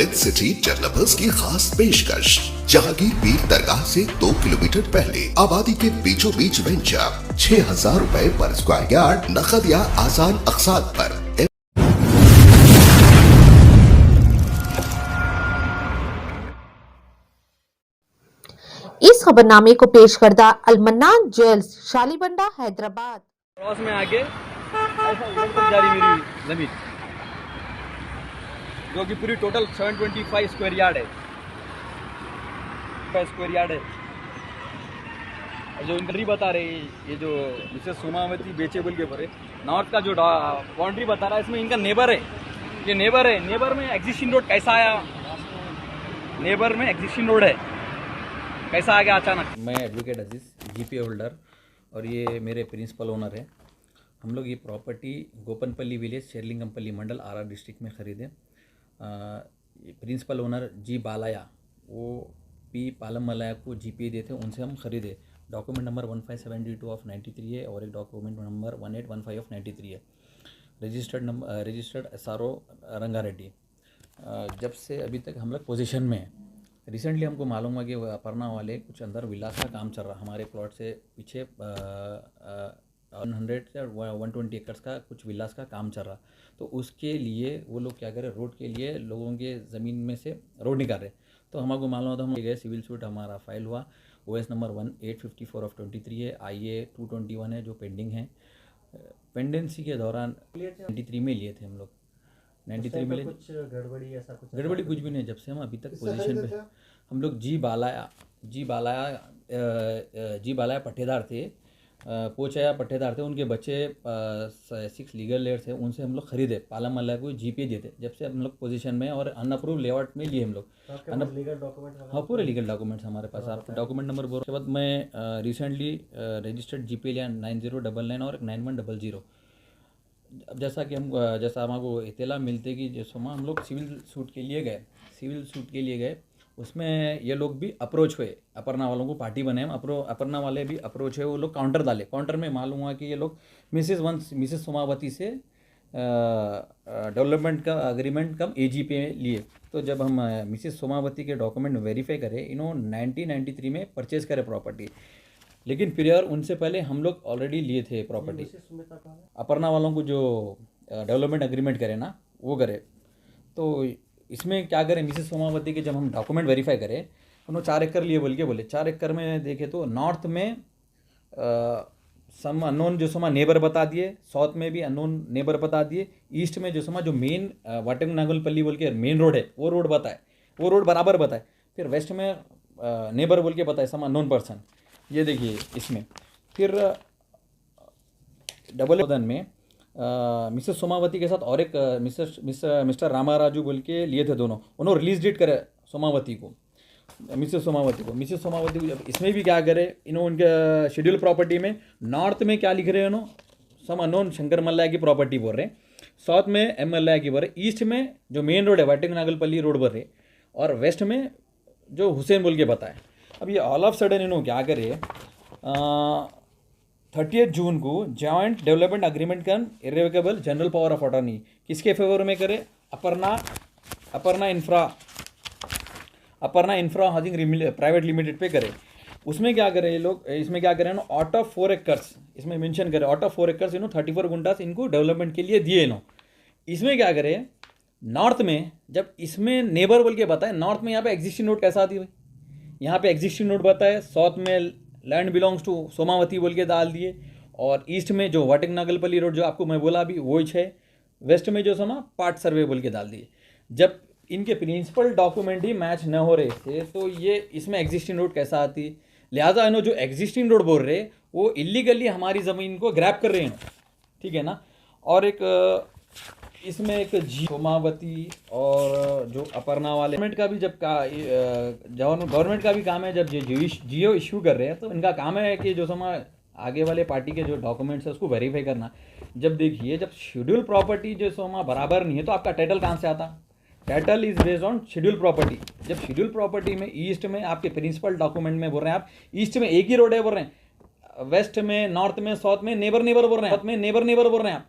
With city developers की खास पेशकश। जहांगीर पीर दरगाह से 2 किलोमीटर पहले आबादी के बीचों बीच वेंचर 6,000 रुपए पर स्क्वायर यार्ड, नकद या आसान अकसात पर। इस खबरनामे को पेश करदा अलमन्नान ज्वेल्स, शालीबंडा, हैदराबाद। क्रॉस में आके ऐसा उधर तक जा रही मेरी ज़मीन, जो कि पूरी टोटल 725 स्क्वायर यार्ड है, स्क्वायर यार्ड है। जो इनकी बता रहे ये जो मिसेस सोमावती बेचेबल के ऊपर है, नॉर्थ का जो बाउंड्री बता रहा है, इसमें इनका नेबर है, ये नेबर है। नेबर में एग्जिस्टिंग रोड कैसा आया? नेबर में एग्जिस्टिंग रोड है, कैसा आ गया अचानक? मैं एडवोकेट अजीज़ जीपी होल्डर और ये मेरे प्रिंसिपल ओनर है। हम लोग ये property Gopanpally village, Serilingampally mandal, R district में ख़रीदे। प्रिंसिपल ओनर जी बालाया, वो पी पालम मलाया को जीपी देते, उनसे हम ख़रीदे। डॉक्यूमेंट नंबर 1572 ऑफ 93 है और एक डॉक्यूमेंट नंबर 1815 ऑफ 93 है। Registered SRO Rangareddy. जब से अभी तक हम लोग पोजीशन में हैं। रिसेंटली हमको मालूम हुआ कि अपर्णा वाले कुछ अंदर विलास का काम चल रहा, हमारे प्लॉट से पीछे 100 से 120 एकर्स का कुछ विलास का काम चल रहा। तो उसके लिए वो लोग क्या करें, रोड के लिए लोगों के ज़मीन में से रोड निकाल रहे। तो हमको मालूम होता, हम गए, सिविल सूट हमारा फाइल हुआ। OS नंबर 1854 ऑफ 23 है, IA 221 है जो पेंडिंग है। पेंडेंसी के दौरान 93 में लिए थे हम लोग, 93 में। कुछ गड़बड़ी ऐसा कुछ? गड़बड़ी कुछ भी नहीं। जब से हम अभी तक पोजीशन पे, हम लोग जी बालाया पट्टेदार थे, पोचया पट्टेदार थे, उनके बच्चे 6 लीगल लेयर्स थे, उनसे हम लोग खरीदे। पालम मल्ला को जीपी देते। जब से हम लोग पोजीशन में और अनअप्रूव लेआउट में लिए हम लोग। Legal document? हाँ, पूरे लीगल डॉक्यूमेंट्स हमारे पास। आपको डॉक्यूमेंट नंबर बोल। उसके बाद मैं रिसेंटली रजिस्टर्ड जीपी लिया 9099 और 9100। अब जैसा हमको इत्तला मिलते कि जैसे हम लोग सिविल सूट के लिए गए, उसमें ये लोग भी अप्रोच हुए, अपर्णा वालों को पार्टी बने हम। अपर्णा वाले भी अप्रोच हुए, वो लोग काउंटर डाले। काउंटर में मालूम हुआ कि ये लोग मिसेस सोमावती से डेवलपमेंट का अग्रीमेंट कम AG पे लिए। तो जब हम मिसेस सोमावती के डॉक्यूमेंट वेरीफाई करें, इन्होंने 1993 में परचेज़ करे प्रॉपर्टी, लेकिन फिर उनसे पहले हम लोग ऑलरेडी लिए थे प्रॉपर्टी। अपर्णा वालों को जो डेवलपमेंट अग्रीमेंट करे ना, वो करे। तो इसमें क्या करें, मिसेस सोमावती के जब हम डॉक्यूमेंट वेरीफाई करें, उन्होंने 4 एकड़ लिए बोले 4 एकड़ में देखे तो नॉर्थ में सम अननोन जो समा नेबर बता दिए, साउथ में भी अननोन नेबर बता दिए, ईस्ट में जो मेन वाटेंग नागलपल्ली बोल के मेन रोड है, वो रोड बताए, वो रोड बराबर बताए। फिर वेस्ट में नेबर बोल के बताए, सम अननोन पर्सन। ये देखिए इसमें। फिर डबल ओदन में मिसेस सोमावती के साथ और एक मिस्टर रामाराजू बोल के लिए थे दोनों। उन्होंने रिलीज डेट करे मिसेस सोमावती को। इसमें भी क्या करे, इन्होंने उनके शेड्यूल प्रॉपर्टी में नॉर्थ में क्या लिख रहे हैं, उन्होंने सम अननोन शंकर मल्लाया की प्रॉपर्टी बोल रहे हैं, साउथ में M मल्लाया की बोल रहे, ईस्ट में जो मेन रोड है वाटेंग नागलपल्ली रोड बोल रहे, और वेस्ट में जो हुसैन बोल के बताए। अब ये ऑल ऑफ सडन इन्होंने क्या करे, 30 जून को जॉइंट डेवलपमेंट अग्रीमेंट का irrevocable general power of attorney किसके फेवर में करे? Aparna infra housing private limited पे करे। उसमें क्या करे ये लोग, इसमें क्या करें, आउट ऑफ 4 एकर्स इसमें मेंशन करे, आउट ऑफ 4 एकर्स 34 गुंटास इनको डेवलपमेंट के लिए दिए इन्हों। इसमें क्या करे, नॉर्थ में जब इसमें नेबर बोल के बताए, नॉर्थ में यहाँ पे एग्जिस्टिंग रोड कैसा आती है भाई, यहाँ पे एग्जिस्टिंग रोड बताए, साउथ में लैंड बिलोंग्स टू सोमावती बोल के डाल दिए, और ईस्ट में जो वाटेंग नागलपल्ली रोड जो आपको मैं बोला अभी वो है, वेस्ट में जो समा पार्ट सर्वे बोल के डाल दिए। जब इनके प्रिंसिपल डॉक्यूमेंट ही मैच न हो रहे थे, तो ये इसमें एग्जिस्टिंग रोड कैसा आती, लिहाजा इन्हों जो एग्जिस्टिंग रोड बोल रहे वो इलीगली हमारी ज़मीन को ग्रैब कर रहे हैं, ठीक है ना। और एक इसमें एक जी सोमावती और जो अपर्णा वाले गवर्नमेंट का भी गवर्नमेंट का भी काम है, जब जियो इश्यू कर रहे हैं तो इनका काम है कि जो समा आगे वाले पार्टी के जो डॉक्यूमेंट्स है उसको वेरीफाई करना। जब देखिए, जब शेड्यूल प्रॉपर्टी जो समा बराबर नहीं है तो आपका टाइटल कहाँ से आता? Title is based on schedule property. जब शेड्यूल प्रॉपर्टी में ईस्ट में आपके प्रिंसिपल डॉक्यूमेंट में बोल रहे हैं, आप ईस्ट में एक ही रोड है बोल रहे हैं, वेस्ट में, नॉर्थ में, साउथ में नेबर बोल रहे हैं, साउथ में नेबर बोल रहे हैं आप,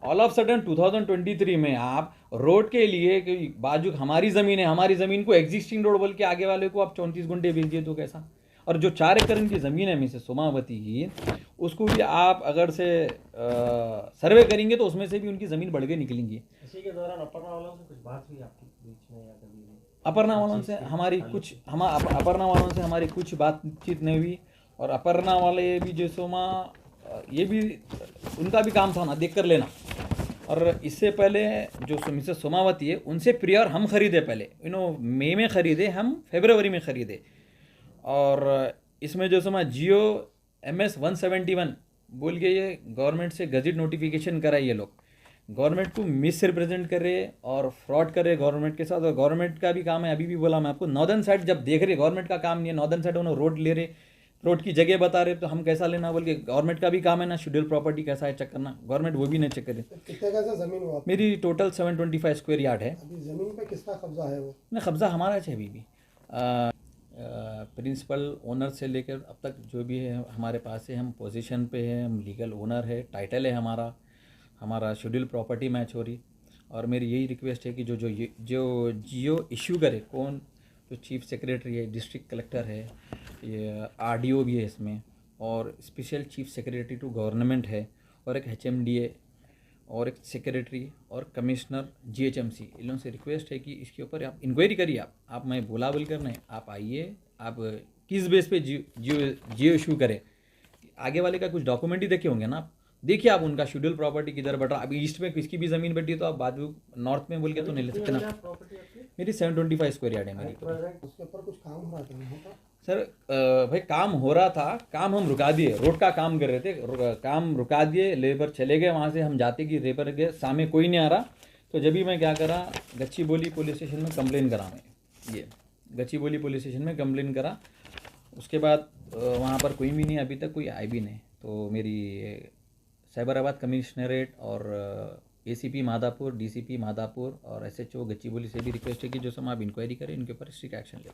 ऑल ऑफ सडन 2023 में आप रोड के लिए कि बाजू हमारी ज़मीन है, हमारी ज़मीन को एग्जिस्टिंग रोड बोल के आगे वाले को आप 34 गुंठे बेच दिए तो कैसा? और जो 4 एकड़ की ज़मीन है मिसेस सोमावती की, उसको भी आप अगर से सर्वे करेंगे तो उसमें से भी उनकी ज़मीन बढ़ के निकलेंगी। इसी के दौरान अपर्णा वालों से कुछ बात हुई आपकी बीच में या कभी नहीं? अपर्णा वालों से हमारी अपर्णा वालों से हमारी कुछ बातचीत नहीं हुई। और अपर्णा वाले भी जो सोमा ये भी उनका भी काम था ना, देख कर लेना। और इससे पहले जो मिसेस सोमावती है उनसे प्रियर हम खरीदे, पहले मई में ख़रीदे, हम फरवरी में ख़रीदे। और इसमें जो सोमा जियो MS 171 बोल के ये गवर्नमेंट से गजट नोटिफिकेशन करा, ये लोग गवर्नमेंट को मिस रिप्रेजेंट कर रहे और फ्रॉड कर रहे गवर्नमेंट के साथ। और गवर्नमेंट का भी काम है, अभी भी बोला मैं आपको, नॉर्दर्न साइड जब देख रहे, गवर्नमेंट का काम नहीं है, नॉर्दर्न साइड उन्होंने रोड ले रहे, रोड की जगह बता रहे, तो हम कैसा लेना बोल के। गवर्नमेंट का भी काम है ना शेड्यूल प्रॉपर्टी कैसा है चेक करना, गवर्नमेंट वो भी नहीं चेक करे। कितने गज जमीन हुआ? मेरी टोटल 725 स्क्वायर यार्ड है। अभी जमीन पे किसका कब्जा है वो? नहीं, कब्जा हमारा है अभी भी। प्रिंसिपल ओनर से लेकर अब तक जो भी है हमारे पास है, हम पोजीशन पे है, हम लीगल ओनर है, टाइटल है हमारा शेड्यूल प्रॉपर्टी मैच हो रही। और मेरी यही रिक्वेस्ट है कि जो जियो इश्यू करे, कौन जो चीफ सेक्रेटरी है, डिस्ट्रिक्ट कलेक्टर है, ये RDO भी है इसमें, और special chief secretary to government है, और एक HMDA और एक सेक्रेटरी और कमिश्नर GHMC, इन लोगों से रिक्वेस्ट है कि इसके ऊपर आप इंक्वायरी करिए। आप मैं बोला बोल कर नहीं, आप आइए, आप किस बेस पे जियो इशू करें, आगे वाले का कुछ डॉक्यूमेंट ही देखे होंगे ना आप, देखिए आप उनका शेड्यूल प्रॉपर्टी किधर बढ़ रहा। अभी ईस्ट में किसकी भी ज़मीन बढ़ी तो आप बाद में नॉर्थ में बोल के तो नहीं ले सकते ना। प्रॉपर्टी आपकी मेरी 725 स्क्वायर यार्ड है मेरी। उसके ऊपर कुछ काम हो रहा था नहीं होता? सर भाई काम हो रहा था, काम हम रुका दिए, रोड का काम कर रहे थे, काम रुका दिए, लेबर चले गए वहाँ से, हम जाते कि लेबर के सामने कोई नहीं आ रहा। तो जब भी मैं क्या करा, गच्चीबोली पुलिस स्टेशन में कंप्लेन करा, मैं ये गच्चीबोली पुलिस स्टेशन में कंप्लेन करा। उसके बाद वहाँ पर कोई भी नहीं, अभी तक कोई आए भी नहीं। तो मेरी साइबराबाद कमिश्नरेट और ACP माधापुर, DCP माधापुर और SHO गच्चीबोली से भी रिक्वेस्ट है कि जो समय आप इंक्वायरी करें, इनके ऊपर स्ट्रिक्ट एक्शन लें।